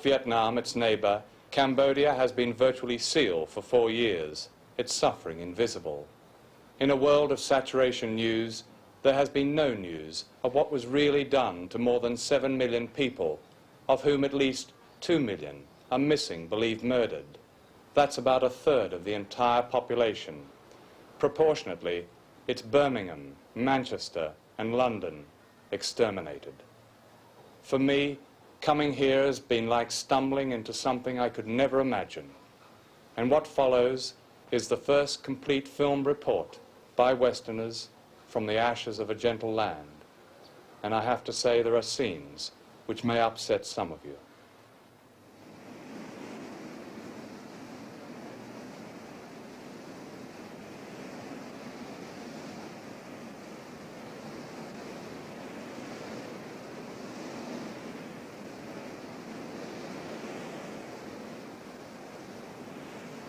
Vietnam, its neighbour, Cambodia has been virtually sealed for 4 years, its suffering invisible. In a world of saturation news, there has been no news of what was really done to more than 7 million people, of whom at least 2 million are missing, believed murdered. That's about a third of the entire population. Proportionately, it's Birmingham, Manchester, and London exterminated. For me, coming here has been like stumbling into something I could never imagine. And what follows is the first complete film report by Westerners from the ashes of a gentle land. And I have to say there are scenes which may upset some of you.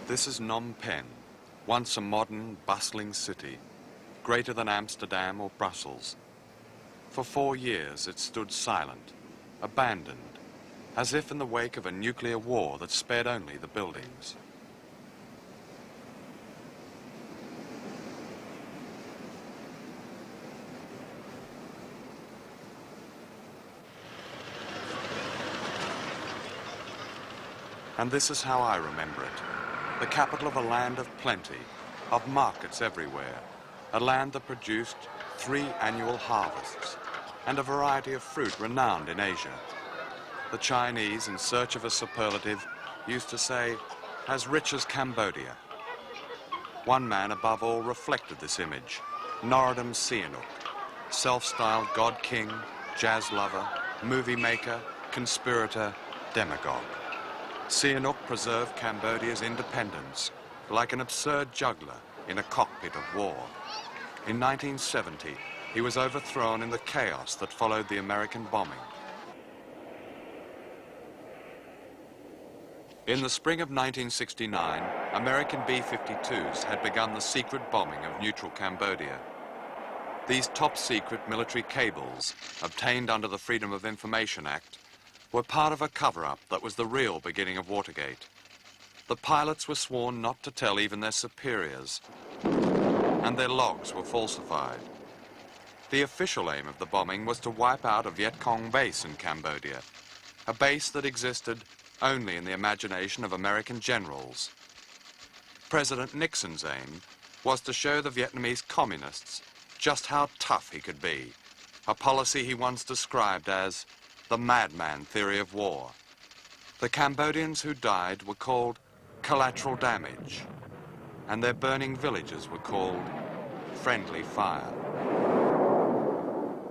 This is Phnom Penh, once a modern, bustling city, greater than Amsterdam or Brussels. For 4 years it stood silent, abandoned, as if in the wake of a nuclear war that spared only the buildings. And this is how I remember it. The capital of a land of plenty, of markets everywhere, a land that produced 3 annual harvests, and a variety of fruit renowned in Asia. The Chinese, in search of a superlative, used to say, as rich as Cambodia. One man above all reflected this image, Norodom Sihanouk, self-styled god-king, jazz lover, movie maker, conspirator, demagogue. Sihanouk preserved Cambodia's independence like an absurd juggler in a cockpit of war. In 1970, he was overthrown in the chaos that followed the American bombing. In the spring of 1969, American B-52s had begun the secret bombing of neutral Cambodia. These top-secret military cables, obtained under the Freedom of Information Act, were part of a cover-up that was the real beginning of Watergate. The pilots were sworn not to tell even their superiors, and their logs were falsified. The official aim of the bombing was to wipe out a Viet Cong base in Cambodia, a base that existed only in the imagination of American generals. President Nixon's aim was to show the Vietnamese communists just how tough he could be, a policy he once described as the madman theory of war. The Cambodians who died were called collateral damage, and their burning villages were called friendly fire.